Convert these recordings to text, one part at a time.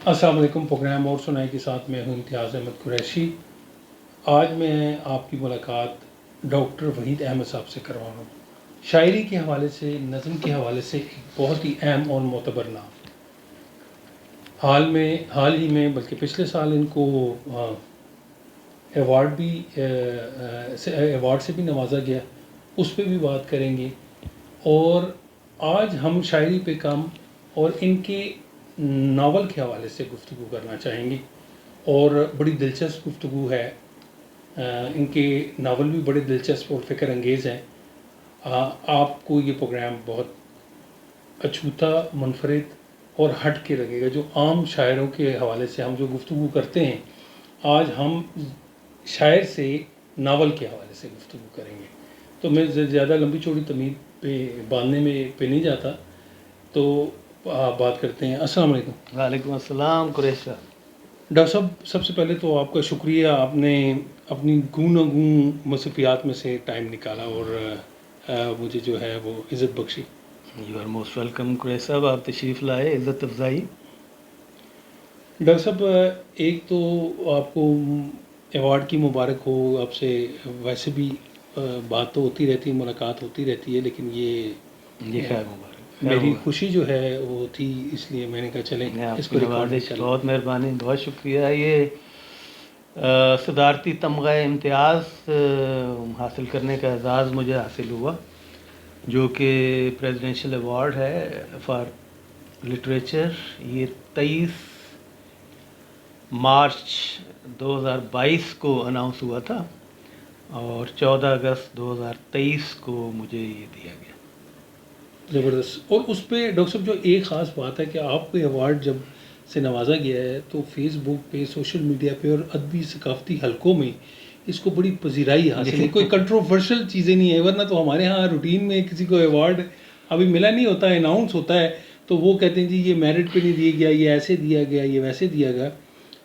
السلام علیکم. پروگرام اور سنائی کے ساتھ میں ہوں امتیاز احمد قریشی. آج میں آپ کی ملاقات ڈاکٹر وحید احمد صاحب سے کروا رہا ہوں. شاعری کے حوالے سے، نظم کے حوالے سے ایک بہت ہی اہم اور معتبر نام. حال ہی میں بلکہ پچھلے سال ان کو ایوارڈ سے بھی نوازا گیا. اس پہ بھی بات کریں گے. اور آج ہم شاعری پہ کم اور ان کے ناول کے حوالے سے گفتگو کرنا چاہیں گے. اور بڑی دلچسپ گفتگو ہے. ان کے ناول بھی بڑے دلچسپ اور فکر انگیز ہیں. آپ کو یہ پروگرام بہت اچھوتا، منفرد اور ہٹ کے لگے گا. جو عام شاعروں کے حوالے سے ہم جو گفتگو کرتے ہیں، آج ہم شاعر سے ناول کے حوالے سے گفتگو کریں گے. تو میں زیادہ لمبی چوڑی تمہید پہ باندھنے میں نہیں جاتا. تو آپ بات کرتے ہیں. السلام علیکم. وعلیکم السلام قریش صاحب. ڈاکٹر صاحب، سب سے پہلے تو آپ کا شکریہ، آپ نے اپنی گوں مصروفیات میں سے ٹائم نکالا اور مجھے جو ہے وہ عزت بخشی. یو آر موسٹ ویلکم قریش صاحب. آپ تشریف لائے، عزت افزائی. ڈاکٹر صاحب، ایک تو آپ کو ایوارڈ کی مبارک ہو. آپ سے ویسے بھی بات تو ہوتی رہتی ہے، ملاقات ہوتی رہتی ہے، لیکن جی خیر مبارک. میری خوشی جو ہے وہ تھی، اس لیے میں نے کہا چلیں آپ اس کی کو ریکارڈ نوازش، کر لیں. بہت مہربانی، بہت شکریہ. یہ صدارتی تمغہ امتیاز حاصل کرنے کا اعزاز مجھے حاصل ہوا، جو کہ پریزیڈنشل ایوارڈ ہے فار لٹریچر. یہ 23 مارچ 2022 کو اناؤنس ہوا تھا اور 14 اگست 2023 کو مجھے یہ دیا گیا. زبردست. اور اس پہ ڈاکٹر صاحب جو ایک خاص بات ہے کہ آپ کو ایوارڈ جب سے نوازا گیا ہے تو فیس بک پہ، سوشل میڈیا پہ اور ادبی ثقافتی حلقوں میں اس کو بڑی پذیرائی حاصل ہے. کوئی کنٹروورشل چیزیں نہیں ہیں. ورنہ تو ہمارے ہاں روٹین میں کسی کو ایوارڈ ابھی ملا نہیں ہوتا ہے، اناؤنس ہوتا ہے تو وہ کہتے ہیں جی یہ میرٹ پہ نہیں دیا گیا، یہ ایسے دیا گیا، یہ ویسے دیا گیا.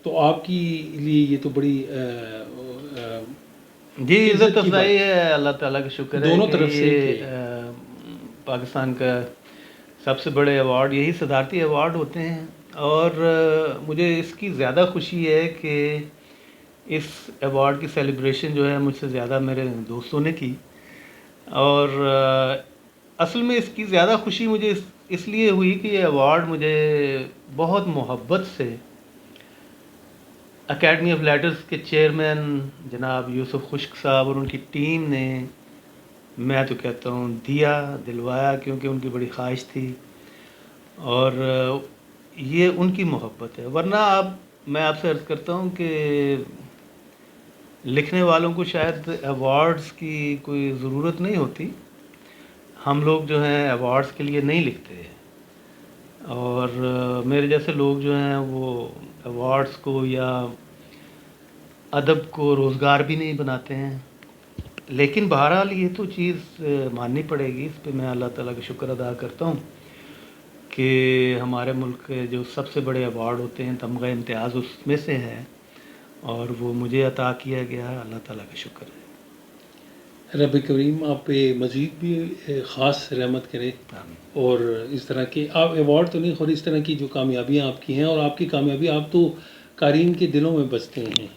تو آپ کی لیے یہ تو بڑی جی عزت کی افزائی بات ہے. اللہ تعالیٰ کا شکر ہے دونوں کہ طرف سے کہ یہ پاکستان کا سب سے بڑے ایوارڈ یہی صدارتی ایوارڈ ہوتے ہیں. اور مجھے اس کی زیادہ خوشی ہے کہ اس ایوارڈ کی سیلیبریشن جو ہے مجھ سے زیادہ میرے دوستوں نے کی. اور اصل میں اس کی زیادہ خوشی مجھے اس لیے ہوئی کہ یہ ایوارڈ مجھے بہت محبت سے اکیڈمی آف لیٹرز کے چیئرمین جناب یوسف خشک صاحب اور ان کی ٹیم نے، میں تو کہتا ہوں دلوایا، کیونکہ ان کی بڑی خواہش تھی اور یہ ان کی محبت ہے. ورنہ میں آپ سے عرض کرتا ہوں کہ لکھنے والوں کو شاید ایوارڈز کی کوئی ضرورت نہیں ہوتی. ہم لوگ جو ہیں ایوارڈز کے لیے نہیں لکھتے، اور میرے جیسے لوگ جو ہیں وہ ایوارڈز کو یا ادب کو روزگار بھی نہیں بناتے ہیں. لیکن بہرحال یہ تو چیز ماننی پڑے گی. اس پہ میں اللہ تعالیٰ کا شکر ادا کرتا ہوں کہ ہمارے ملک کے جو سب سے بڑے ایوارڈ ہوتے ہیں تمغہ امتیاز اس میں سے ہے، اور وہ مجھے عطا کیا گیا ہے. اللہ تعالیٰ کا شکر ہے. رب کریم آپ پہ مزید بھی خاص رحمت کرے. اور اس طرح کے آپ ایوارڈ تو نہیں، خود اس طرح کی جو کامیابیاں آپ کی ہیں، اور آپ کی کامیابی آپ تو قارئین کے دلوں میں بستے ہیں.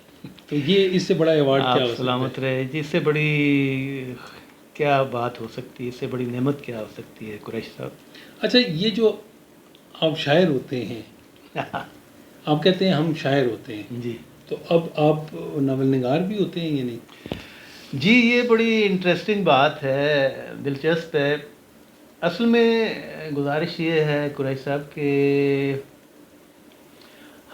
تو یہ اس سے بڑا ایوارڈ کیا آپ ہو سکتا سلامت ہے؟ رہے جی. اس سے بڑی کیا بات ہو سکتی ہے، اس سے بڑی نعمت کیا ہو سکتی ہے قریش صاحب. اچھا، یہ جو آپ شاعر ہوتے ہیں، آپ کہتے ہیں ہم شاعر ہوتے ہیں، جی تو اب آپ ناول نگار بھی ہوتے ہیں یا نہیں؟ جی، یہ بڑی انٹرسٹنگ بات ہے، دلچسپ ہے. اصل میں گزارش یہ ہے قریش صاحب کہ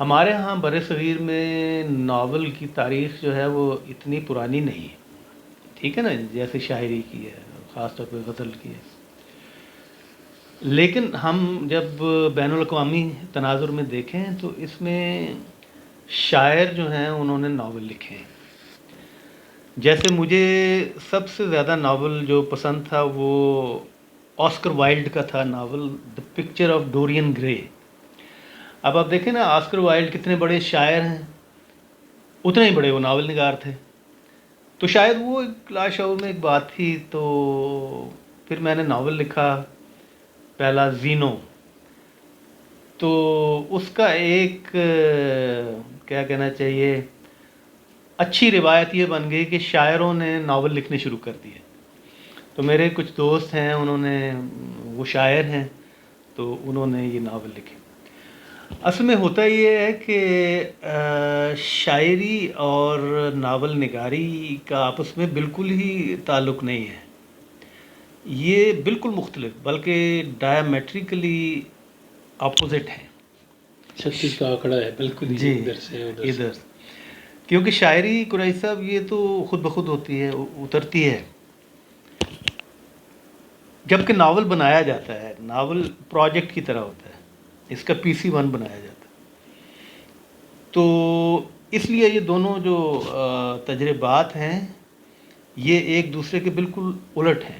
ہمارے ہاں بر صغیر میں ناول کی تاریخ جو ہے وہ اتنی پرانی نہیں ہے. ٹھیک ہے نا، جیسے شاعری کی ہے، خاص طور پہ غزل کی ہے. لیکن ہم جب بین الاقوامی تناظر میں دیکھیں تو اس میں شاعر جو ہیں انہوں نے ناول لکھے ہیں. جیسے مجھے سب سے زیادہ ناول جو پسند تھا وہ آسکر وائلڈ کا تھا ناول دی پکچر آف ڈورین گرے. اب آپ دیکھیں نا، آسکر وائلڈ کتنے بڑے شاعر ہیں، اتنے ہی بڑے وہ ناول نگار تھے. تو شاید وہ ایک لاشعور میں ایک بات تھی. تو پھر میں نے ناول لکھا، پہلا زینو. تو اس کا ایک کیا کہنا چاہیے اچھی روایت یہ بن گئی کہ شاعروں نے ناول لکھنے شروع کر دیے. تو میرے کچھ دوست ہیں، انہوں نے، وہ شاعر ہیں، تو انہوں نے یہ ناول لکھے. اصل میں ہوتا یہ ہے کہ شاعری اور ناول نگاری کا آپس میں بالکل ہی تعلق نہیں ہے، یہ بالکل مختلف، بلکہ ڈائیمیٹریکلی اپوزٹ ہیں. 36 کا آنکڑا ہے بالکل ہی، جی ادھر سے ادھر سے. ادھر، کیونکہ شاعری قریشی صاحب یہ تو خود بخود ہوتی ہے، اترتی ہے، جبکہ ناول بنایا جاتا ہے، ناول پروجیکٹ کی طرح ہوتا ہے، اس کا PC1 بنایا جاتا ہے. تو اس لیے یہ دونوں جو تجربات ہیں یہ ایک دوسرے کے بالکل الٹ ہیں.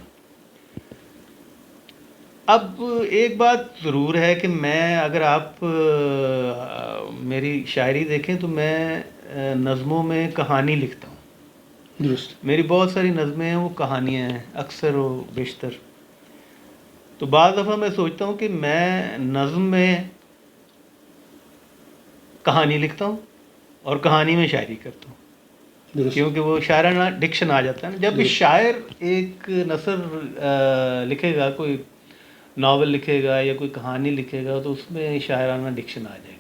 اب ایک بات ضرور ہے کہ میں، اگر آپ میری شاعری دیکھیں تو میں نظموں میں کہانی لکھتا ہوں. درست. میری بہت ساری نظمیں ہیں وہ کہانیاں ہیں اکثر و بیشتر. تو بعض دفعہ میں سوچتا ہوں کہ میں نظم میں کہانی لکھتا ہوں اور کہانی میں شاعری کرتا ہوں، درست. کیونکہ وہ شاعرانہ ڈکشن آ جاتا ہے نا. جب بھی شاعر ایک نثر لکھے گا، کوئی ناول لکھے گا یا کوئی کہانی لکھے گا، تو اس میں شاعرانہ ڈکشن آ جائے گا.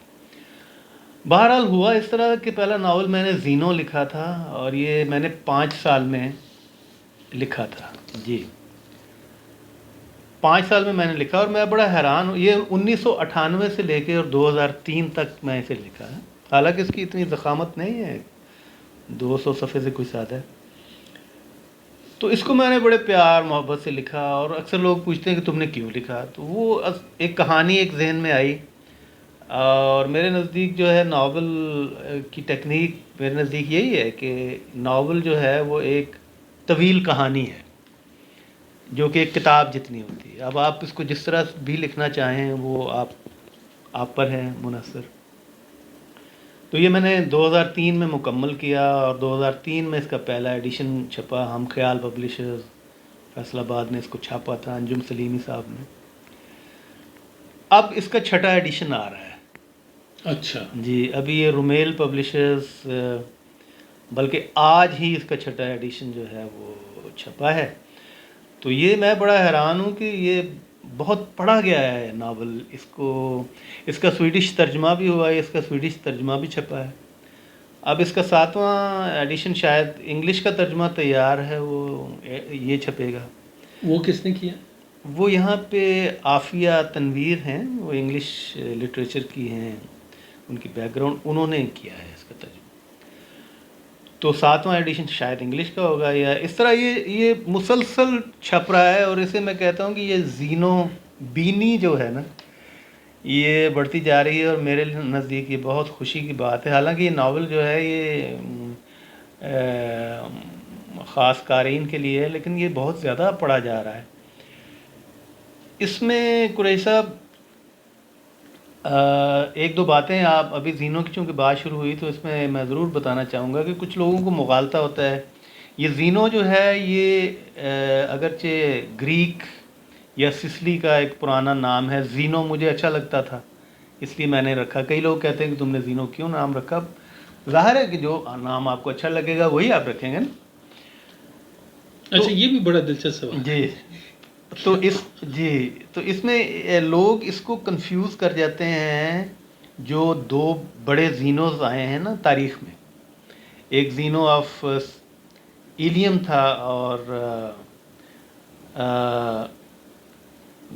بہرحال ہوا اس طرح کہ پہلا ناول میں نے زینو لکھا تھا، اور یہ میں نے 5 سال میں لکھا تھا. جی 5 سال میں نے لکھا، اور میں بڑا حیران ہوں. یہ 1998 سے لے کے اور 2003 تک میں اسے لکھا ہے. حالانکہ اس کی اتنی ضخامت نہیں ہے، 200 صفحے سے کوئی زیادہ ہے. تو اس کو میں نے بڑے پیار محبت سے لکھا، اور اکثر لوگ پوچھتے ہیں کہ تم نے کیوں لکھا. تو وہ ایک کہانی ایک ذہن میں آئی، اور میرے نزدیک جو ہے ناول کی ٹیکنیک، میرے نزدیک یہی ہے کہ ناول جو ہے وہ ایک طویل کہانی ہے جو کہ ایک کتاب جتنی ہوتی ہے. اب آپ اس کو جس طرح بھی لکھنا چاہیں وہ آپ پر ہے منحصر. تو یہ میں نے 2003 میں مکمل کیا، اور 2003 میں اس کا پہلا ایڈیشن چھپا. ہم خیال پبلشرز فیصل آباد نے اس کو چھاپا تھا، انجم سلیمی صاحب نے. اب اس کا 6واں ایڈیشن آ رہا ہے. اچھا. جی ابھی یہ رومیل پبلشرز، بلکہ آج ہی اس کا 6واں ایڈیشن جو ہے وہ چھپا ہے. تو یہ میں بڑا حیران ہوں کہ یہ بہت پڑھا گیا ہے ناول. اس کا سویڈش ترجمہ بھی ہوا ہے، اس کا سویڈش ترجمہ بھی چھپا ہے. اب اس کا 7واں ایڈیشن شاید انگلش کا ترجمہ تیار ہے، وہ یہ چھپے گا. وہ کس نے کیا؟ وہ یہاں پہ عافیہ تنویر ہیں، وہ انگلش لٹریچر کی ہیں، ان کی بیک گراؤنڈ، انہوں نے کیا ہے اس کا ترجمہ. تو 7واں ایڈیشن شاید انگلش کا ہوگا، یا اس طرح یہ مسلسل چھپ رہا ہے. اور اسے میں کہتا ہوں کہ یہ زینو بینی جو ہے نا، یہ بڑھتی جا رہی ہے، اور میرے نزدیک یہ بہت خوشی کی بات ہے. حالانکہ یہ ناول جو ہے یہ خاص قارئین کے لیے ہے، لیکن یہ بہت زیادہ پڑھا جا رہا ہے. اس میں قریشی صاحب ایک دو باتیں، آپ ابھی زینو کی چونکہ بات شروع ہوئی تو اس میں ضرور بتانا چاہوں گا کہ کچھ لوگوں کو مغالطہ ہوتا ہے. یہ زینو جو ہے یہ اگرچہ گریک یا سسلی کا ایک پرانا نام ہے. زینو مجھے اچھا لگتا تھا اس لیے میں نے رکھا. کئی لوگ کہتے ہیں کہ تم نے زینو کیوں نام رکھا؟ ظاہر ہے کہ جو نام آپ کو اچھا لگے گا وہی آپ رکھیں گے نا. اچھا یہ بھی بڑا دلچسپ سوال ہے. جی تو اس میں لوگ اس کو کنفیوز کر جاتے ہیں. جو 2 بڑے زینوز آئے ہیں نا تاریخ میں، ایک زینو آف ایلیم تھا، اور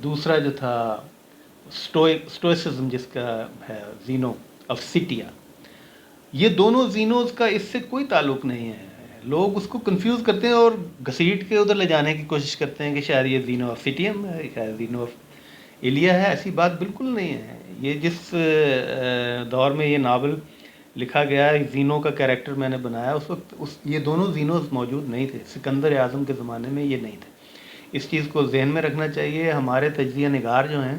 دوسرا جو تھا سٹوئسزم جس کا ہے، زینو آف سیٹیا. یہ دونوں زینوز کا اس سے کوئی تعلق نہیں ہے. لوگ اس کو کنفیوز کرتے ہیں اور گھسیٹ کے ادھر لے جانے کی کوشش کرتے ہیں کہ شاید یہ زینو آف سیٹیم ہے، شاید زینو آف ایلیا ہے. ایسی بات بالکل نہیں ہے. یہ جس دور میں یہ ناول لکھا گیا ہے، زینو کا کیریکٹر میں نے بنایا، اس وقت یہ دونوں زینوز موجود نہیں تھے. سکندر اعظم کے زمانے میں یہ نہیں تھے. اس چیز کو ذہن میں رکھنا چاہیے. ہمارے تجزیہ نگار جو ہیں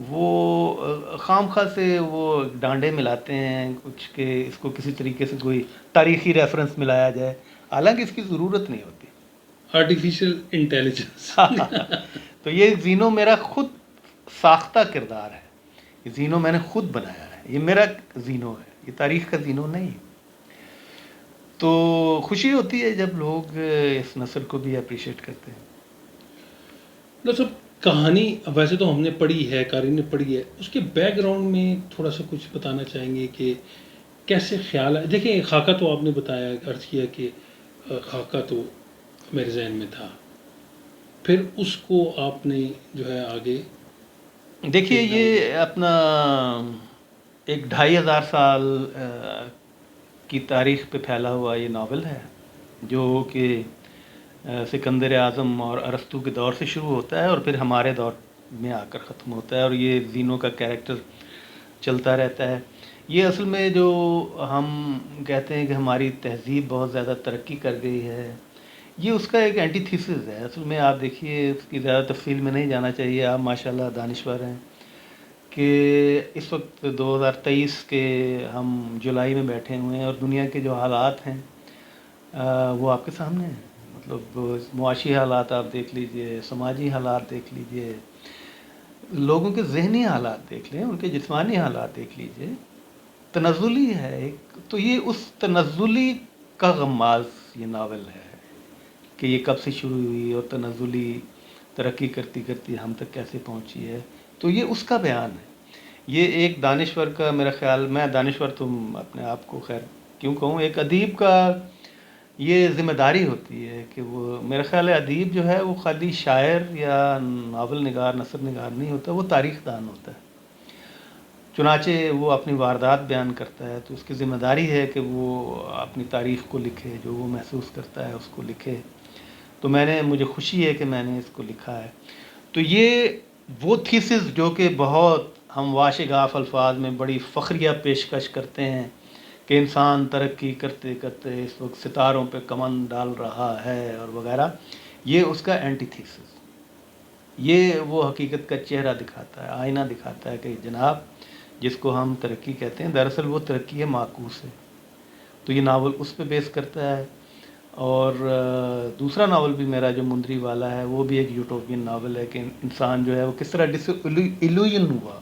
وہ خام خواہ سے وہ ڈانڈے ملاتے ہیں کچھ کہ اس کو کسی طریقے سے کوئی تاریخی ریفرنس ملایا جائے، حالانکہ اس کی ضرورت نہیں ہوتی. Artificial intelligence. تو یہ زینو میرا خود ساختہ کردار ہے. یہ زینو میں نے خود بنایا ہے، یہ میرا زینو ہے، یہ تاریخ کا زینو نہیں۔ تو خوشی ہوتی ہے جب لوگ اس نثر کو بھی اپریشیٹ کرتے ہیں۔ ڈاکٹر صاحب کہانی ویسے تو ہم نے پڑھی ہے، قاری نے پڑھی ہے، اس کے بیک گراؤنڈ میں تھوڑا سا کچھ بتانا چاہیں گے کہ کیسے خیال ہے؟ دیکھیں خاکہ تو آپ نے بتایا، عرض کیا کہ خاکہ تو میرے ذہن میں تھا، پھر اس کو آپ نے جو ہے آگے دیکھیے یہ اپنا ایک 2500 سال کی تاریخ پہ پھیلا ہوا یہ ناول ہے، جو کہ سکندر اعظم اور ارسطو کے دور سے شروع ہوتا ہے اور پھر ہمارے دور میں آ کر ختم ہوتا ہے، اور یہ زینو کا کیریکٹر چلتا رہتا ہے۔ یہ اصل میں جو ہم کہتے ہیں کہ ہماری تہذیب بہت زیادہ ترقی کر گئی ہے، یہ اس کا ایک اینٹی تھیسس ہے۔ اصل میں آپ دیکھیے، اس کی زیادہ تفصیل میں نہیں جانا چاہیے، آپ ماشاءاللہ دانشور ہیں، کہ اس وقت 2023 کے ہم جولائی میں بیٹھے ہوئے ہیں اور دنیا کے جو حالات ہیں وہ آپ کے سامنے ہیں۔ مطلب معاشی حالات آپ دیکھ لیجئے، سماجی حالات دیکھ لیجئے، لوگوں کے ذہنی حالات دیکھ لیں، ان کے جسمانی حالات دیکھ لیجئے، تنزلی ہے ایک۔ تو یہ اس تنزلی کا غماز یہ ناول ہے کہ یہ کب سے شروع ہوئی اور تنزلی ترقی کرتی کرتی ہم تک کیسے پہنچی ہے، تو یہ اس کا بیان ہے۔ یہ ایک دانشور کا، میرا خیال، میں دانشور تم اپنے آپ کو خیر کیوں کہوں، ایک ادیب کا یہ ذمہ داری ہوتی ہے کہ وہ، میرا خیال ہے ادیب جو ہے وہ خالی شاعر یا ناول نگار، نثر نگار نہیں ہوتا، وہ تاریخ دان ہوتا ہے۔ چنانچہ وہ اپنی واردات بیان کرتا ہے تو اس کی ذمہ داری ہے کہ وہ اپنی تاریخ کو لکھے، جو وہ محسوس کرتا ہے اس کو لکھے۔ تو مجھے خوشی ہے کہ میں نے اس کو لکھا ہے۔ تو یہ وہ تھیسس جو کہ بہت ہم واشگاف الفاظ میں بڑی فخریہ پیشکش کرتے ہیں کہ انسان ترقی کرتے کرتے اس وقت ستاروں پہ کمند ڈال رہا ہے اور وغیرہ، یہ اس کا اینٹی تھیسس، یہ وہ حقیقت کا چہرہ دکھاتا ہے، آئینہ دکھاتا ہے کہ جناب جس کو ہم ترقی کہتے ہیں، دراصل وہ ترقی ہے معکوس ہے۔ تو یہ ناول اس پہ بیس کرتا ہے۔ اور دوسرا ناول بھی میرا جو مندری والا ہے، وہ بھی ایک یوٹوپین ناول ہے کہ انسان جو ہے وہ کس طرح ایلوژن ہوا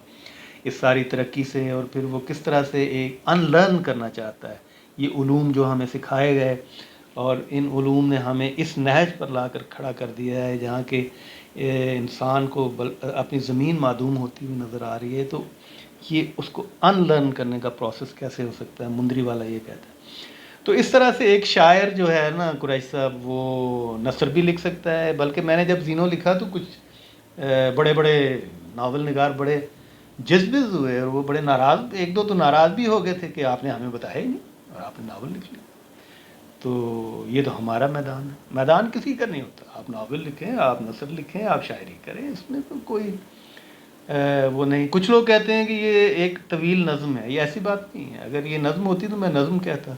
اس ساری ترقی سے، اور پھر وہ کس طرح سے ایک ان لرن کرنا چاہتا ہے یہ علوم جو ہمیں سکھائے گئے، اور ان علوم نے ہمیں اس نہج پر لا کر کھڑا کر دیا ہے جہاں کہ انسان کو اپنی زمین معدوم ہوتی ہوئی نظر آ رہی ہے۔ تو یہ اس کو ان لرن کرنے کا پروسیس کیسے ہو سکتا ہے، مندری والا یہ کہتا ہے۔ تو اس طرح سے ایک شاعر جو ہے نا قریشی صاحب، وہ نثر بھی لکھ سکتا ہے، بلکہ میں نے جب زینو لکھا تو کچھ بڑے بڑے ناول نگار بڑے جذبز ہوئے، اور وہ بڑے ناراض، ایک دو تو ناراض بھی ہو گئے تھے کہ آپ نے ہمیں بتایا ہی نہیں اور آپ نے ناول لکھ لیا۔ تو یہ تو ہمارا میدان ہے، میدان کسی کا نہیں ہوتا۔ آپ ناول لکھیں، آپ نثر لکھیں، آپ شاعری کریں، اس میں تو کوئی وہ نہیں۔ کچھ لوگ کہتے ہیں کہ یہ ایک طویل نظم ہے، یہ ایسی بات نہیں ہے۔ اگر یہ نظم ہوتی تو میں نظم کہتا۔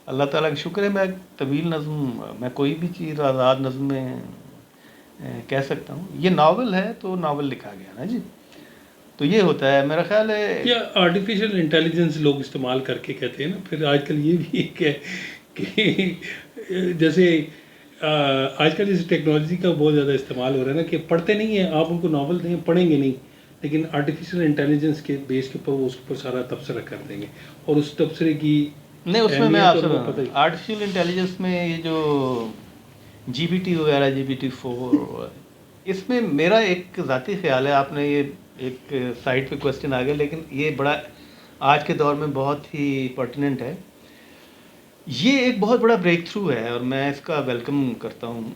اللہ تعالیٰ کا شکر ہے میں طویل نظم، میں کوئی بھی چیز آزاد نظم میں کہہ سکتا ہوں۔ یہ ناول ہے تو ناول لکھا گیا نا جی، تو یہ ہوتا ہے میرا خیال ہے۔ یا آرٹیفیشل انٹیلیجنس لوگ استعمال کر کے کہتے ہیں نا، پھر آج کل یہ بھی ایک ہے کہ جیسے آج کل اس ٹیکنالوجی کا بہت زیادہ استعمال ہو رہا ہے نا، کہ پڑھتے نہیں ہیں آپ، ان کو ناول دیں پڑھیں گے نہیں، لیکن آرٹیفیشل انٹیلیجنس کے بیس کے اوپر وہ اس کے اوپر سارا تبصرہ کر دیں گے، اور اس تبصرے کی نہیں، اس میں میں آپ سے آرٹیفیشل انٹیلیجنس میں یہ جو جی بی ٹی وغیرہ، جی بی ٹی 4، اس میں میرا ایک ذاتی خیال ہے، آپ نے یہ ایک سائٹ پہ کویسچن آ گیا، لیکن یہ بڑا آج کے دور میں بہت ہی پرٹیننٹ ہے۔ یہ ایک بہت بڑا بریک تھرو ہے اور میں اس کا ویلکم کرتا ہوں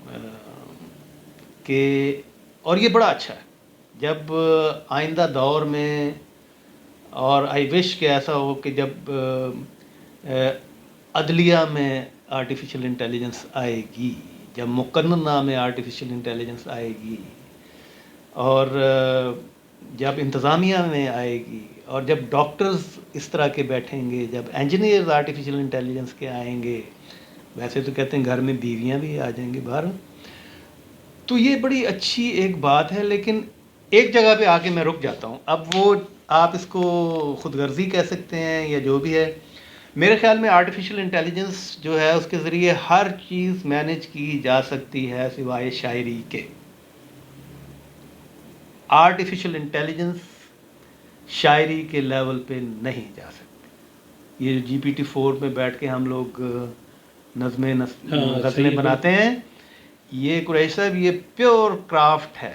کہ، اور یہ بڑا اچھا ہے جب آئندہ دور میں، اور آئی وش کہ ایسا ہو کہ جب عدلیہ میں آرٹیفیشل انٹیلیجنس آئے گی، جب مقننہ میں آرٹیفیشل انٹیلیجنس آئے گی، اور جب انتظامیہ میں آئے گی، اور جب ڈاکٹرز اس طرح کے بیٹھیں گے، جب انجینئرز آرٹیفیشل انٹیلیجنس کے آئیں گے، ویسے تو کہتے ہیں گھر میں بیویاں بھی آ جائیں گی باہر، تو یہ بڑی اچھی ایک بات ہے۔ لیکن ایک جگہ پہ آ کے میں رک جاتا ہوں، اب وہ آپ اس کو خود غرضی کہہ سکتے ہیں یا جو بھی ہے، میرے خیال میں آرٹیفیشل انٹیلیجنس جو ہے اس کے ذریعے ہر چیز مینیج کی جا سکتی ہے سوائے شاعری کے۔ آرٹیفیشل انٹیلیجنس شاعری کے لیول پہ نہیں جا سکتی. یہ GPT-4 میں بیٹھ کے ہم لوگ نظمیں غزلیں صحیح بناتے ہیں، یہ قریشی صاحب یہ پیور کرافٹ ہے،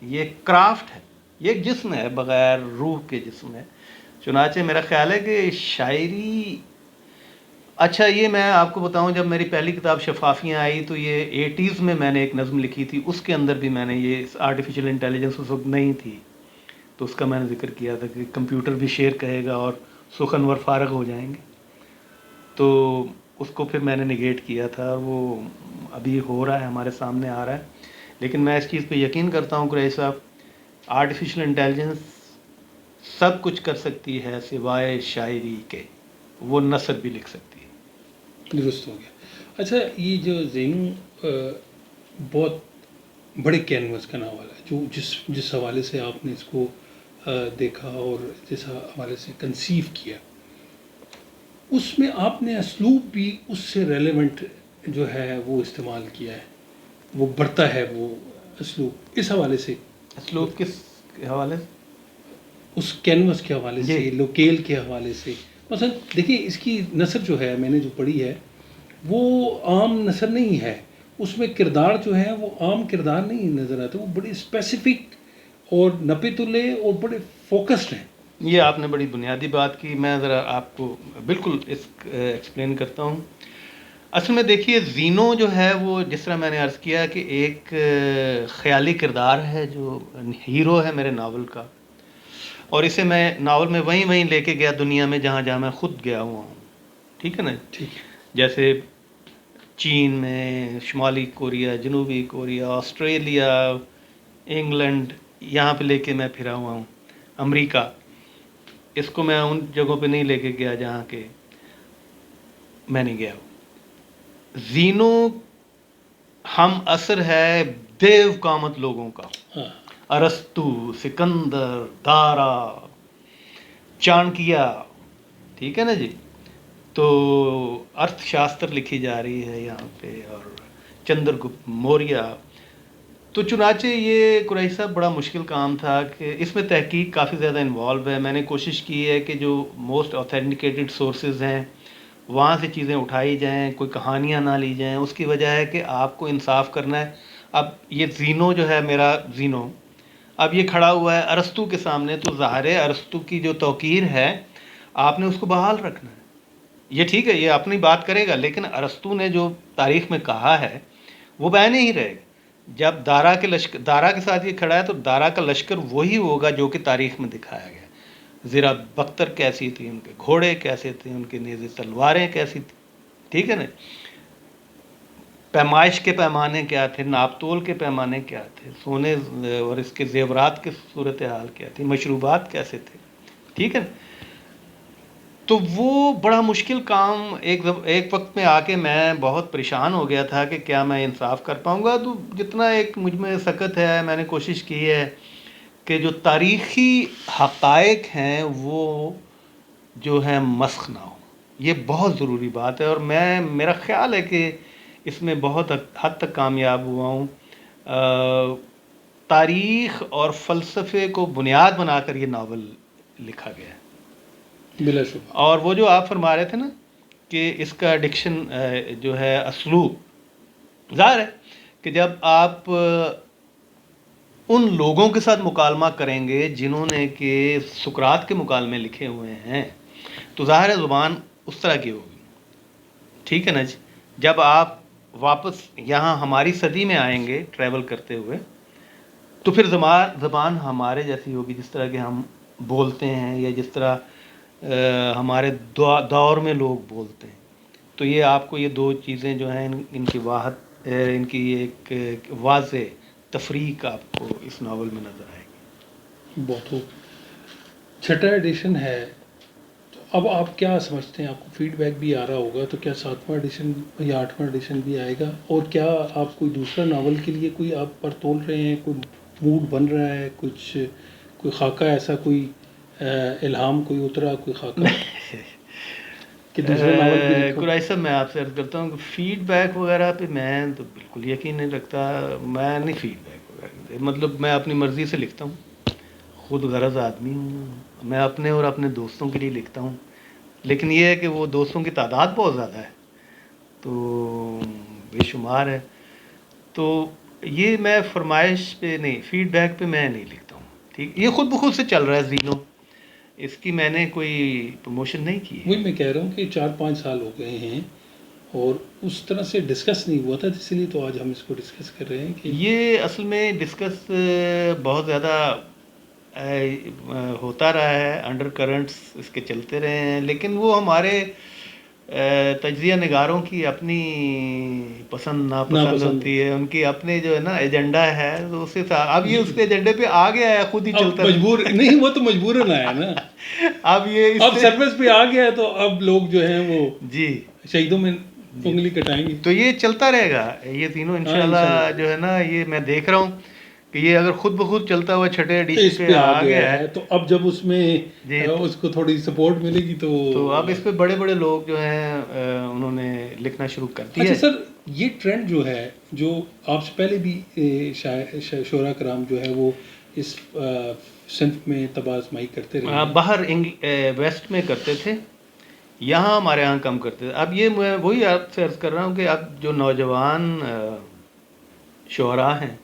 یہ کرافٹ ہے، یہ ایک جسم ہے بغیر روح کے جسم ہے. چنانچہ میرا خیال ہے کہ شاعری، اچھا یہ میں آپ کو بتاؤں، جب میری پہلی کتاب شفافیاں آئی تو یہ 80s میں نے ایک نظم لکھی تھی، اس کے اندر بھی میں نے یہ آرٹیفیشل انٹیلیجنس اس وقت نہیں تھی تو اس کا میں نے ذکر کیا تھا کہ کمپیوٹر بھی شیئر کہے گا اور سخنور فارغ ہو جائیں گے. تو اس کو پھر میں نے نگیٹ کیا تھا، وہ ابھی ہو رہا ہے، ہمارے سامنے آ رہا ہے. لیکن میں اس چیز پہ یقین کرتا ہوں قریشی صاحب، آرٹیفیشل انٹیلیجنس سب کچھ کر سکتی ہے سوائے شاعری کے، وہ نثر بھی لکھ سکتی ہے. درست ہو گیا. اچھا یہ جو زینو بہت بڑے کینوس کا ناول ہے، جو جس حوالے سے آپ نے اس کو دیکھا اور جس حوالے سے کنسیو کیا، اس میں آپ نے اسلوب بھی اس سے ریلیونٹ جو ہے وہ استعمال کیا ہے، وہ بڑھتا ہے وہ اسلوب. اس حوالے سے اسلوب کس حوالے سے؟ اس کینوس کے حوالے جی. سے، لوکیل کے حوالے سے. مثلا دیکھیے اس کی نثر جو ہے میں نے جو پڑھی ہے وہ عام نثر نہیں ہے، اس میں کردار جو ہے وہ عام کردار نہیں نظر آتے، وہ بڑے اسپیسیفک اور نپے تلے اور بڑے فوکسڈ ہیں. یہ آپ نے بڑی بنیادی بات کی، میں ذرا آپ کو بالکل ایکسپلین کرتا ہوں. اصل میں دیکھیے زینو جو ہے وہ جس طرح میں نے عرض کیا کہ ایک خیالی کردار ہے جو ہیرو ہے میرے ناول کا، اور اسے میں ناول میں وہیں لے کے گیا دنیا میں جہاں جہاں میں خود گیا ہوا ہوں. ٹھیک ہے نا؟ ٹھیک ہے. جیسے چین میں، شمالی کوریا، جنوبی کوریا، آسٹریلیا، انگلینڈ، یہاں پہ لے کے میں پھرا ہوا ہوں. امریکہ، اس کو میں ان جگہوں پہ نہیں لے کے گیا جہاں کہ میں نہیں گیا ہوں. زینو ہم عصر ہے دیو کامت لوگوں کا، ہاں ارسطو، سکندر، دارا، چانکیہ، ٹھیک ہے نا جی. تو ارتھ شاستر لکھی جا رہی ہے یہاں پہ، اور چندر گپت موریہ. تو چنانچہ یہ قریشی صاحب بڑا مشکل کام تھا کہ اس میں تحقیق کافی زیادہ انوالو ہے. میں نے کوشش کی ہے کہ جو موسٹ اوتھینٹیکیٹڈ سورسز ہیں وہاں سے چیزیں اٹھائی جائیں، کوئی کہانیاں نہ لی جائیں. اس کی وجہ ہے کہ آپ کو انصاف کرنا ہے. اب یہ زینو جو ہے میرا زینو، اب یہ کھڑا ہوا ہے ارسطو کے سامنے، تو ظاہر ہے ارسطو کی جو توقیر ہے آپ نے اس کو بحال رکھنا ہے. یہ ٹھیک ہے، یہ اپنی بات کرے گا، لیکن ارسطو نے جو تاریخ میں کہا ہے وہ بین ہی رہے گا. جب دارا کے ساتھ یہ کھڑا ہے تو دارا کا لشکر وہی ہوگا جو کہ تاریخ میں دکھایا گیا. زیرا بختر کیسی تھی، ان کے گھوڑے کیسے تھے، ان کے نیزے تلواریں کیسی تھی. ٹھیک ہے نا؟ پیمائش کے پیمانے کیا تھے، ناپ تول کے پیمانے کیا تھے، سونے اور اس کے زیورات کی صورتحال کیا تھی، مشروبات کیسے تھے. ٹھیک ہے نا؟ تو وہ بڑا مشکل کام ایک وقت میں آ کے میں بہت پریشان ہو گیا تھا کہ کیا میں انصاف کر پاؤں گا. تو جتنا ایک مجھ میں سکت ہے میں نے کوشش کی ہے کہ جو تاریخی حقائق ہیں وہ جو ہیں مسخ نہ ہو. یہ بہت ضروری بات ہے، اور میرا خیال ہے کہ اس میں بہت حد تک کامیاب ہوا ہوں. تاریخ اور فلسفے کو بنیاد بنا کر یہ ناول لکھا گیا ہے. بلا شبہ. اور وہ جو آپ فرما رہے تھے نا کہ اس کا ڈکشن جو ہے اسلوب، ظاہر ہے کہ جب آپ ان لوگوں کے ساتھ مکالمہ کریں گے جنہوں نے کہ سقراط کے مکالمے لکھے ہوئے ہیں تو ظاہر ہے زبان اس طرح کی ہوگی. ٹھیک ہے نا جی؟ جب آپ واپس یہاں ہماری صدی میں آئیں گے ٹریول کرتے ہوئے تو پھر زبان ہمارے جیسی ہوگی، جس طرح کہ ہم بولتے ہیں یا جس طرح ہمارے دور میں لوگ بولتے ہیں. تو یہ آپ کو یہ دو چیزیں جو ہیں ان کی ایک واضح تفریق آپ کو اس ناول میں نظر آئے گی. بہت خوب. چھٹا ایڈیشن ہے، تو اب آپ کیا سمجھتے ہیں؟ آپ کو فیڈ بیک بھی آ رہا ہوگا، تو کیا 7واں ایڈیشن یا 8واں ایڈیشن بھی آئے گا؟ اور کیا آپ کوئی دوسرا ناول کے لیے کوئی آپ پر تول رہے ہیں، کوئی موڈ بن رہا ہے، کوئی خاکہ ایسا، کوئی الہام کوئی اترا، کوئی خاکہ کہ دوسرا ناول بھی لکھو؟ قریشی صاحب میں آپ سے عرض کرتا ہوں کہ فیڈ بیک وغیرہ پہ میں تو بالکل یقین نہیں رکھتا. میں نہیں فیڈ بیک وغیرہ، مطلب میں اپنی مرضی سے لکھتا ہوں، خود غرض آدمی ہوں. میں اپنے اور اپنے دوستوں کے لیے لکھتا ہوں، لیکن یہ ہے کہ وہ دوستوں کی تعداد بہت زیادہ ہے، تو بے شمار ہے. تو یہ میں فرمائش پہ نہیں، فیڈ بیک پہ میں نہیں لکھتا ہوں. ٹھیک، یہ خود بخود سے چل رہا ہے زینو، اس کی میں نے کوئی پروموشن نہیں کی ہے. وہی میں کہہ رہا ہوں کہ 4-5 سال ہو گئے ہیں اور اس طرح سے ڈسکس نہیں ہوا تھا، اسی لیے تو آج ہم اس کو ڈسکس کر رہے ہیں کہ یہ اصل میں ڈسکس بہت زیادہ ہوتا رہا ہے، انڈر کرنٹس اس کے چلتے رہے ہیں، لیکن وہ ہمارے تجزیہ نگاروں کی اپنی پسند ناپسند ہوتی ہے، ان کی اپنے جو ہے نا ایجنڈا ہے، تو اس سے اب یہ اس کے ایجنڈے پہ آ گیا ہے، خود ہی اب چلتا مجبور نہیں، وہ تو مجبوراً آیا نا. اب یہ اب سروس پہ آ گیا ہے تو اب لوگ جو ہیں وہ جی شہیدوں میں انگلی کٹائیں گے. تو یہ چلتا رہے گا یہ تینوں انشاءاللہ. جو ہے نا یہ میں دیکھ رہا ہوں کہ یہ اگر خود بخود چلتا ہوا چھٹے ایڈیشن اس پہ آ گیا ہے تو اب جب اس میں جی اس کو تھوڑی سپورٹ ملے گی تو اب اس پہ بڑے بڑے لوگ جو ہیں انہوں نے لکھنا شروع کر دیا. اچھا سر، یہ ٹرینڈ جو ہے، جو آپ سے پہلے بھی شعراء کرام جو ہے وہ اس صنف میں طبع آزمائی کرتے رہے ہیں. باہر ویسٹ میں کرتے تھے، یہاں ہمارے یہاں کم کرتے تھے. اب یہ میں وہی آپ سے عرض کر رہا ہوں کہ اب جو نوجوان شعراء ہیں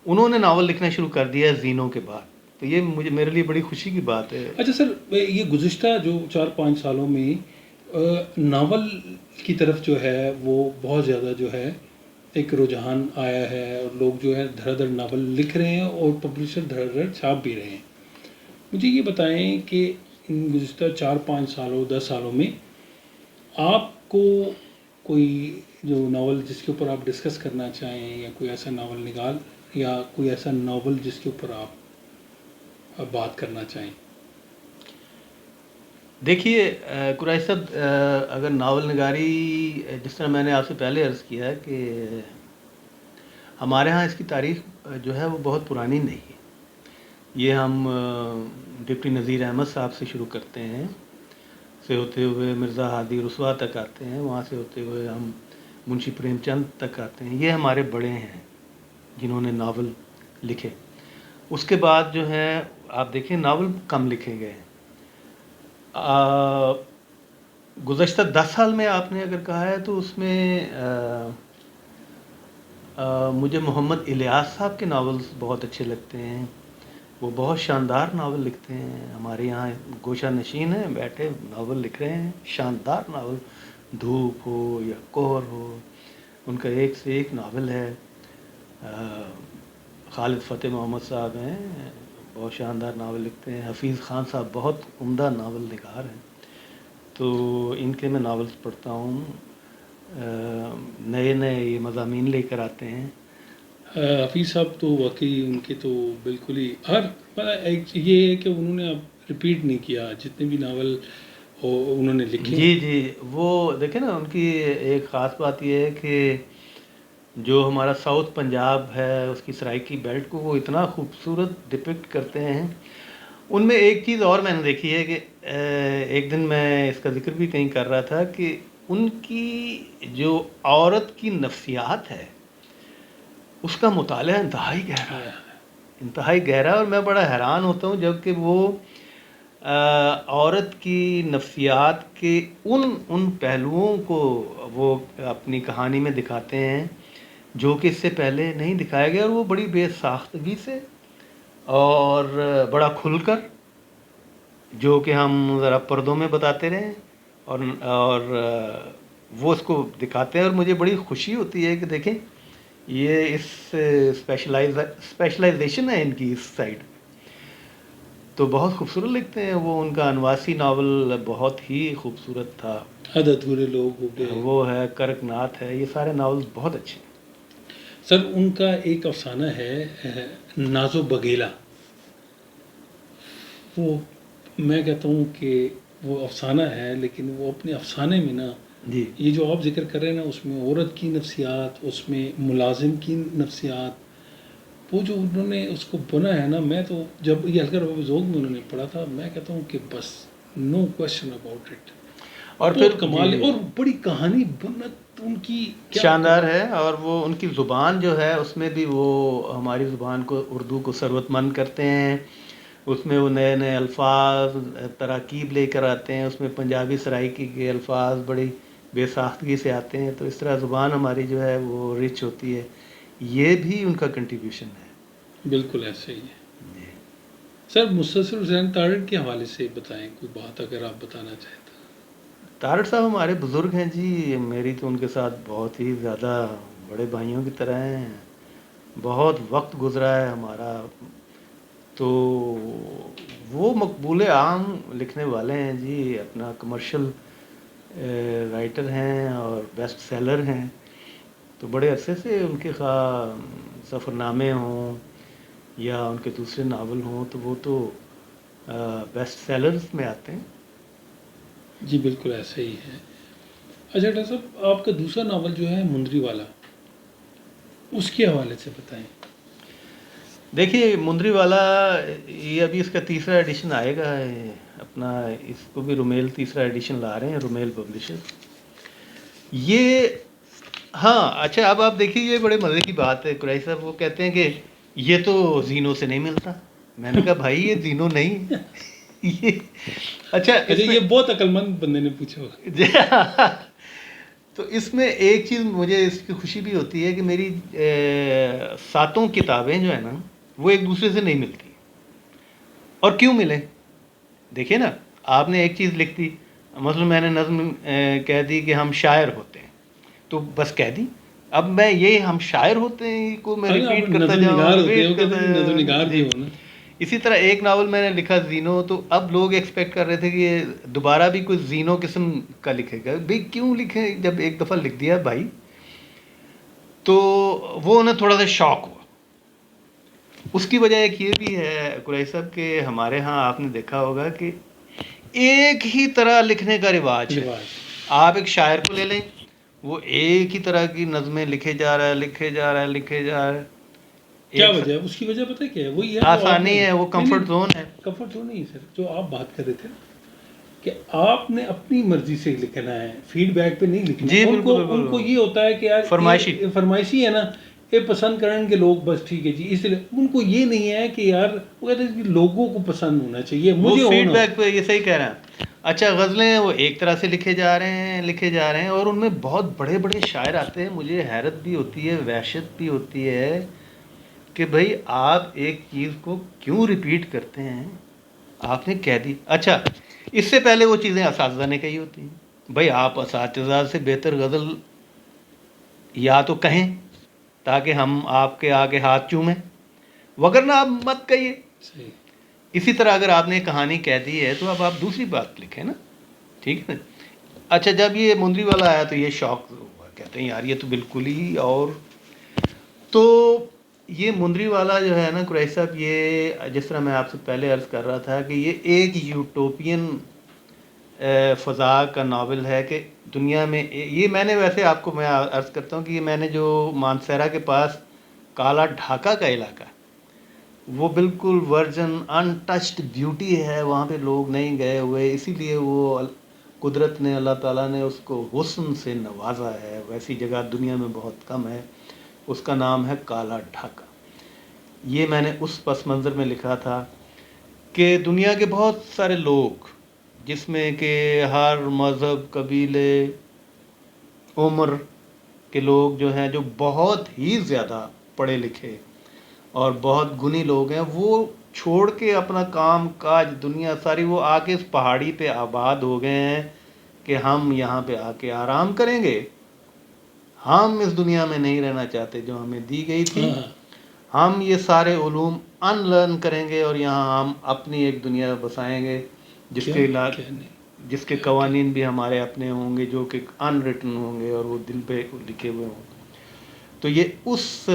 انہوں نے ناول لکھنا شروع کر دیا ہے زینوں کے بعد، تو یہ میرے لیے بڑی خوشی کی بات ہے. اچھا سر، یہ گزشتہ جو 4-5 سالوں میں ناول کی طرف جو ہے وہ بہت زیادہ جو ہے ایک رجحان آیا ہے، اور لوگ جو ہے دھڑا دھڑ ناول لکھ رہے ہیں اور پبلشر دھڑا دھڑ چھاپ بھی رہے ہیں. مجھے یہ بتائیں کہ ان گزشتہ 4-5 سالوں 10 سالوں میں آپ کو کوئی جو ناول جس کے اوپر آپ ڈسکس کرنا چاہیں، یا کوئی ایسا ناول نگار یا کوئی ایسا ناول جس کے اوپر آپ بات کرنا چاہیں؟ دیکھیے قریش صاحب، اگر ناول نگاری جس طرح میں نے آپ سے پہلے عرض کیا کہ ہمارے ہاں اس کی تاریخ جو ہے وہ بہت پرانی نہیں ہے. یہ ہم ڈپٹی نذیر احمد صاحب سے شروع کرتے ہیں، سے ہوتے ہوئے مرزا ہادی رسوا تک آتے ہیں، وہاں سے ہوتے ہوئے ہم منشی پریم چند تک آتے ہیں. یہ ہمارے بڑے ہیں جنہوں نے ناول لکھے. اس کے بعد جو ہے آپ دیکھیں ناول کم لکھے گئے. گزشتہ 10 سال میں آپ نے اگر کہا ہے تو اس میں مجھے محمد الیاس صاحب کے ناولز بہت اچھے لگتے ہیں. وہ بہت شاندار ناول لکھتے ہیں. ہمارے یہاں گوشہ نشین ہیں، بیٹھے ناول لکھ رہے ہیں، شاندار ناول، دھوپ ہو یا کوہر ہو، ان کا ایک سے ایک ناول ہے. خالد فتح محمد صاحب ہیں، بہت شاندار ناول لکھتے ہیں. حفیظ خان صاحب بہت عمدہ ناول نگار ہیں، تو ان کے میں ناولز پڑھتا ہوں. نئے نئے یہ مضامین لے کر آتے ہیں. حفیظ صاحب تو واقعی ان کے تو بالکل ہی یہ ہے کہ انہوں نے اب ریپیٹ نہیں کیا جتنے بھی ناول انہوں نے لکھے. جی وہ دیکھیں نا، ان کی ایک خاص بات یہ ہے کہ جو ہمارا ساؤتھ پنجاب ہے اس کی سرائکی بیلٹ کو وہ اتنا خوبصورت ڈپکٹ کرتے ہیں. ان میں ایک چیز اور میں نے دیکھی ہے کہ ایک دن میں اس کا ذکر بھی کہیں کر رہا تھا کہ ان کی جو عورت کی نفسیات ہے اس کا مطالعہ انتہائی گہرا ہے، انتہائی گہرا. اور میں بڑا حیران ہوتا ہوں جب کہ وہ عورت کی نفسیات کے ان پہلوؤں کو وہ اپنی کہانی میں دکھاتے ہیں جو کہ اس سے پہلے نہیں دکھایا گیا، اور وہ بڑی بے ساختگی سے اور بڑا کھل کر، جو کہ ہم ذرا پردوں میں بتاتے رہے اور وہ اس کو دکھاتے ہیں. اور مجھے بڑی خوشی ہوتی ہے کہ دیکھیں یہ اس اسپیشلائزیشن ہے ان کی اس سائڈ، تو بہت خوبصورت لکھتے ہیں وہ. ان کا انواسی ناول بہت ہی خوبصورت تھا. حد ادھورے لوگ ہو گئے، وہ ہے کرک ناتھ ہے، یہ سارے ناولز بہت اچھے ہیں. سر ان کا ایک افسانہ ہے ناز و بگیلا. وہ میں کہتا ہوں کہ وہ افسانہ ہے، لیکن وہ اپنے افسانے میں نا جی یہ جو آپ ذکر کر رہے ہیں نا، اس میں عورت کی نفسیات، اس میں ملازم کی نفسیات، وہ جو انہوں نے اس کو بنا ہے نا، میں تو جب یہ ہلکر باب ذوق میں انہوں نے پڑھا تھا، میں کہتا ہوں کہ بس نو کوشچن اباؤٹ اٹ. اور بہت پھر کمال ہے، اور بڑی کہانی بنت ان کی شاندار ہے. اور وہ ان کی زبان جو ہے اس میں بھی وہ ہماری زبان کو، اردو کو ثروت مند کرتے ہیں. اس میں وہ نئے نئے الفاظ تراکیب لے کر آتے ہیں، اس میں پنجابی سرائکی کے الفاظ بڑی بے ساختگی سے آتے ہیں، تو اس طرح زبان ہماری جو ہے وہ رچ ہوتی ہے. یہ بھی ان کا کنٹریبیوشن ہے. بالکل ایسے ہی ہے. جی. سر مستصر حسین تارڑ کے حوالے سے بتائیں کوئی بات اگر آپ بتانا چاہیں تو. تارڑ صاحب ہمارے بزرگ ہیں جی، میری تو ان کے ساتھ بہت ہی زیادہ بڑے بھائیوں کی طرح ہیں، بہت وقت گزرا ہے ہمارا. تو وہ مقبول عام لکھنے والے ہیں جی، اپنا کمرشل رائٹر ہیں اور بیسٹ سیلر ہیں. تو بڑے عرصے سے ان کے خواہ سفر نامے ہوں یا ان کے دوسرے ناول ہوں تو وہ تو بیسٹ سیلرز میں آتے ہیں. جی بالکل ایسے ہی ہے. اچھا ڈاکٹر صاحب آپ کا دوسرا ناول جو ہے مندری والا، اس کے حوالے سے بتائیں. دیکھیے مندری والا یہ ابھی اس کا تیسرا ایڈیشن آئے گا، اپنا اس کو بھی رومیل تیسرا ایڈیشن لا رہے ہیں، رومیل پبلشر. یہ ہاں اچھا اب آپ دیکھیے یہ بڑے مزے کی بات ہے قریشی صاحب، وہ کہتے ہیں کہ یہ تو زینو سے نہیں ملتا. میں نے کہا بھائی یہ زینو نہیں یہ اچھا اس میں یہ بہت عقل مند بندے نے پوچھا ہوگا. تو اس میں ایک چیز مجھے اس کی خوشی بھی ہوتی ہے کہ میری 7 کتابیں جو ہیں نا وہ ایک دوسرے سے نہیں ملتی. اور کیوں ملے؟ دیکھیے نا، آپ نے ایک چیز لکھ دی، مثلا میں نے نظم کہہ دی کہ ہم شاعر ہوتے ہیں، تو بس کہہ دی. اب میں یہ ہم شاعر ہوتے ہیں کو میں ریپیٹ کرتا نظم جاؤں، نگار ہوتے ہیں، وہ ریپیٹ کہتے ہیں نظم نگار کرتا بھی جی. ہو نا. اسی طرح ایک ناول میں نے لکھا زینو، تو اب لوگ ایکسپیکٹ کر رہے تھے کہ یہ دوبارہ بھی کوئی زینو قسم کا لکھے گا. بھائی کیوں لکھے جب ایک دفعہ لکھ دیا بھائی؟ تو وہ انہیں تھوڑا سا شوق ہوا. اس کی وجہ ایک یہ بھی ہے قریشی صاحب کہ ہمارے ہاں آپ نے دیکھا ہوگا کہ ایک ہی طرح لکھنے کا رواج ہے. آپ ایک شاعر کو لے لیں، وہ ایک ہی طرح کی نظمیں لکھے جا رہا ہے، لکھے جا رہا ہے، لکھے جا رہا ہے. کیا وجہ ہے اس کی؟ وجہ پتہ کیا ہے؟ وہی ہے جو آپ آسانی ہے، وہ کمفرٹ زون ہے. کمفرٹ زون نہیں سر، جو آپ بات کر رہے تھے کہ آپ نے اپنی مرضی سے لکھنا ہے، فیڈ بیک پہ نہیں لکھنا. جی ان کو بالکل ان کو یہ ہوتا ہے کہ یار فرمائشی فرمائشی ہے نا، یہ پسند کریں گے لوگ، بس ٹھیک ہے جی. اس لیے ان کو یہ نہیں ہے کہ یار وہ کہتے ہیں کہ لوگوں کو پسند ہونا چاہیے، وہ مجھے فیڈ ہونا. بیک پہ یہ صحیح کہہ رہے ہیں. اچھا غزلیں وہ ایک طرح سے لکھے جا رہے ہیں، لکھے جا رہے ہیں، اور ان میں بہت بڑے بڑے شاعر آتے ہیں. مجھے حیرت بھی ہوتی ہے، وحشت بھی ہوتی ہے کہ بھائی آپ ایک چیز کو کیوں ریپیٹ کرتے ہیں؟ آپ نے کہہ دی. اچھا اس سے پہلے وہ چیزیں اساتذہ نے کہی ہوتی ہیں. بھائی آپ اساتذہ سے بہتر غزل یا تو کہیں تاکہ ہم آپ کے آگے ہاتھ چومیں، وگرنہ آپ مت کہیے. صحیح. اسی طرح اگر آپ نے کہانی کہہ دی ہے تو اب آپ دوسری بات لکھیں نا، ٹھیک ہے نا. اچھا جب یہ مندری والا آیا تو یہ شوق ہوا، کہتے ہیں یار یہ تو بالکل ہی. اور تو یہ مندری والا جو ہے نا قریشی صاحب، یہ جس طرح میں آپ سے پہلے عرض کر رہا تھا کہ یہ ایک یوٹوپین فضا کا ناول ہے کہ دنیا میں یہ میں نے ویسے آپ کو میں عرض کرتا ہوں کہ یہ میں نے جو مانسیرا کے پاس کالا ڈھاکہ کا علاقہ وہ بالکل ورجن ان ٹچڈ بیوٹی ہے، وہاں پہ لوگ نہیں گئے ہوئے، اسی لیے وہ قدرت نے، اللہ تعالیٰ نے اس کو حسن سے نوازا ہے. ویسی جگہ دنیا میں بہت کم ہے. اس کا نام ہے کالا ڈھاکہ. یہ میں نے اس پس منظر میں لکھا تھا کہ دنیا کے بہت سارے لوگ، جس میں کہ ہر مذہب، قبیلے، عمر کے لوگ جو ہیں، جو بہت ہی زیادہ پڑھے لکھے اور بہت گنی لوگ ہیں، وہ چھوڑ کے اپنا کام کاج دنیا ساری وہ آ کے اس پہاڑی پہ آباد ہو گئے ہیں کہ ہم یہاں پہ آ کے آرام کریں گے. ہم اس دنیا میں نہیں رہنا چاہتے جو ہمیں دی گئی تھی. ہم یہ سارے علوم ان لرن کریں گے اور یہاں ہم اپنی ایک دنیا بسائیں گے جس کے قوانین بھی ہمارے اپنے ہوں گے، جو کہ ان ریٹن ہوں گے اور وہ دل پہ لکھے ہوئے ہوں گے. تو یہ اس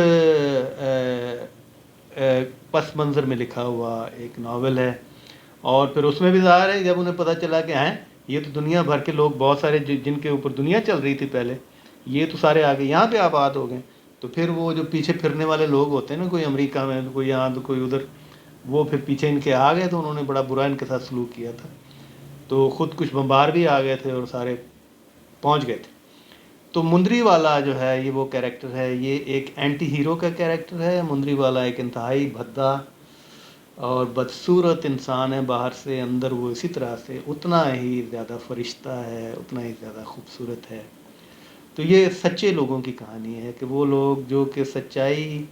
پس منظر میں لکھا ہوا ایک ناول ہے. اور پھر اس میں بھی ظاہر ہے جب انہیں پتہ چلا کہ ہیں یہ تو دنیا بھر کے لوگ بہت سارے جن کے اوپر دنیا چل رہی تھی پہلے، یہ تو سارے آگے یہاں پہ آباد ہو گئے. تو پھر وہ جو پیچھے پھرنے والے لوگ ہوتے ہیں نا، کوئی امریکہ میں، کوئی یہاں تو کوئی ادھر، وہ پھر پیچھے ان کے آ گئے تو انہوں نے بڑا برا ان کے ساتھ سلوک کیا تھا. تو خود کچھ بمبار بھی آ گئے تھے اور سارے پہنچ گئے تھے. تو مندری والا جو ہے یہ وہ کیریکٹر ہے، یہ ایک اینٹی ہیرو کا کیریکٹر ہے. مندری والا ایک انتہائی بھدا اور بدصورت انسان ہے باہر سے، اندر وہ اسی طرح سے اتنا ہی زیادہ فرشتہ ہے، اتنا ہی زیادہ خوبصورت ہے۔ تو یہ سچے لوگوں کی کہانی ہے کہ وہ لوگ جو کہ سچائی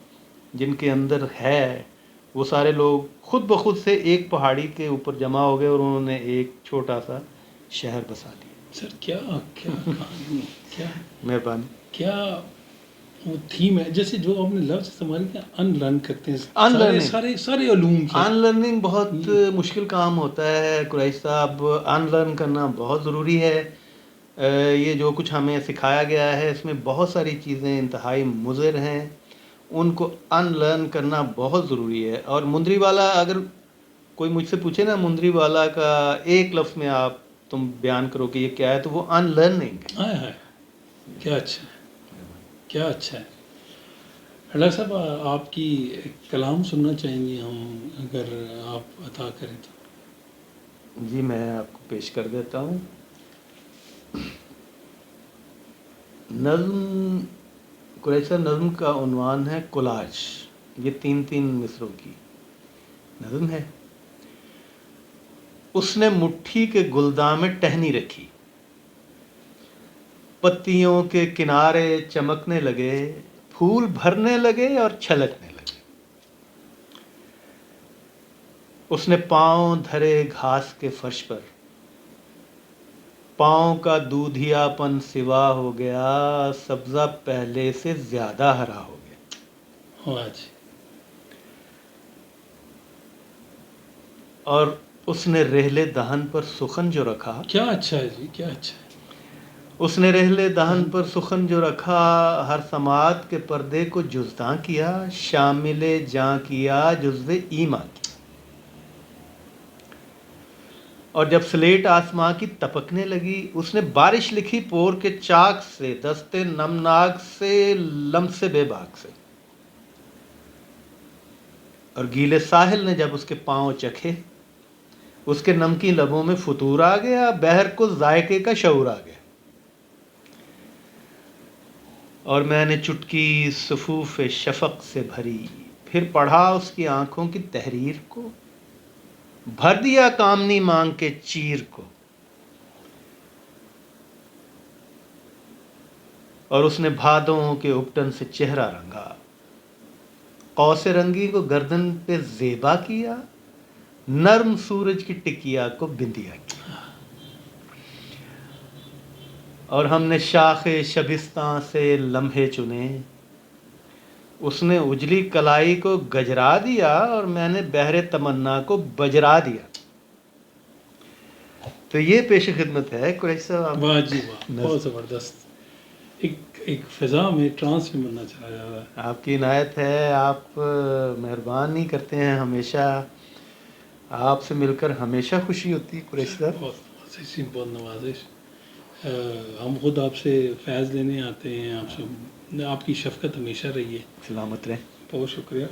جن کے اندر ہے، وہ سارے لوگ خود بخود سے ایک پہاڑی کے اوپر جمع ہو گئے اور انہوں نے ایک چھوٹا سا شہر بسا دیا۔ سر کیا کیا کہانی، کیا مہربانی۔ کیا وہ تھیم ہے، جیسے جو آپ نے لفظ استعمال کیا ان لرن کرتے ہیں ان سارے لرننگ، سارے سارے علوم سے۔ ان لرننگ بہت مشکل کام ہوتا ہے قریش صاحب، ان لرن کرنا بہت ضروری ہے۔ یہ جو کچھ ہمیں سکھایا گیا ہے اس میں بہت ساری چیزیں انتہائی مضر ہیں، ان کو ان لرن کرنا بہت ضروری ہے۔ اور مندری والا، اگر کوئی مجھ سے پوچھے نا مندری والا کا ایک لفظ میں آپ تم بیان کرو کہ یہ کیا ہے، تو وہ ان لرننگ ہے۔ ہائے ہائے، کیا اچھا ہے، کیا اچھا ہے۔ ڈاکٹر صاحب آپ کی کلام سننا چاہیں گے ہم، اگر آپ عطا کریں تو۔ جی میں آپ کو پیش کر دیتا ہوں۔ نظم قریش صاحب، نظم کا عنوان ہے کولاج۔ یہ تین تین مصروں کی نظم ہے۔ اس نے مٹھی کے گلدان میں ٹہنی رکھی، پتیوں کے کنارے چمکنے لگے، پھول بھرنے لگے اور چھلکنے لگے۔ اس نے پاؤں دھرے گھاس کے فرش پر، پاؤں کا دودھیا پن سوا ہو گیا، سبزہ پہلے سے زیادہ ہرا ہو گیا۔ واہ جی، اور اس نے رحلے دہن پر سخن جو رکھا، کیا اچھا ہے جی، کیا اچھا ہے۔ اس نے رحلے دہن پر سخن جو رکھا، ہر سماعت کے پردے کو جزداں کیا، شامل جاں کیا جزو ایماں کی۔ اور جب سلیٹ آسماں کی تپکنے لگی، اس نے بارش لکھی پور کے چاک سے، دستے نمناک سے، لمس بے باک سے۔ اور گیلے ساحل نے جب اس کے پاؤں چکھے، اس کے نمکی لبوں میں فطور آ گیا، بحر کو ذائقے کا شعور آ گیا۔ اور میں نے چٹکی صفوف شفق سے بھری، پھر پڑھا اس کی آنکھوں کی تحریر کو، بھر دیا کامنی مانگ کے چیر کو۔ اور اس نے بھادوں کے اپٹن سے چہرہ رنگا، قوس رنگی کو گردن پہ زیبا کیا، نرم سورج کی ٹکیا کو بندیا کیا۔ اور ہم نے شاخ شبستاں سے لمحے چنے، اس نے اجلی کلائی کو گجرا دیا، اور میں نے بحر تمنا کو بجرا دیا۔ تو یہ پیش خدمت ہے قریش صاحب۔ واہ جی واہ، بہت زبردست۔ ایک فضا میں ٹرانس میں بننا چلا جا رہا ہے۔ آپ کی عنایت ہے، آپ مہربانی کرتے ہیں ہمیشہ، آپ سے مل کر ہمیشہ خوشی ہوتی ہے قریش صاحب۔ بہت نوازش، بہت نوازش۔ ہم خود آپ سے فیض لینے آتے ہیں، آپ سے، آپ کی شفقت ہمیشہ رہی ہے۔ سلامت رہیں۔ بہت شکریہ۔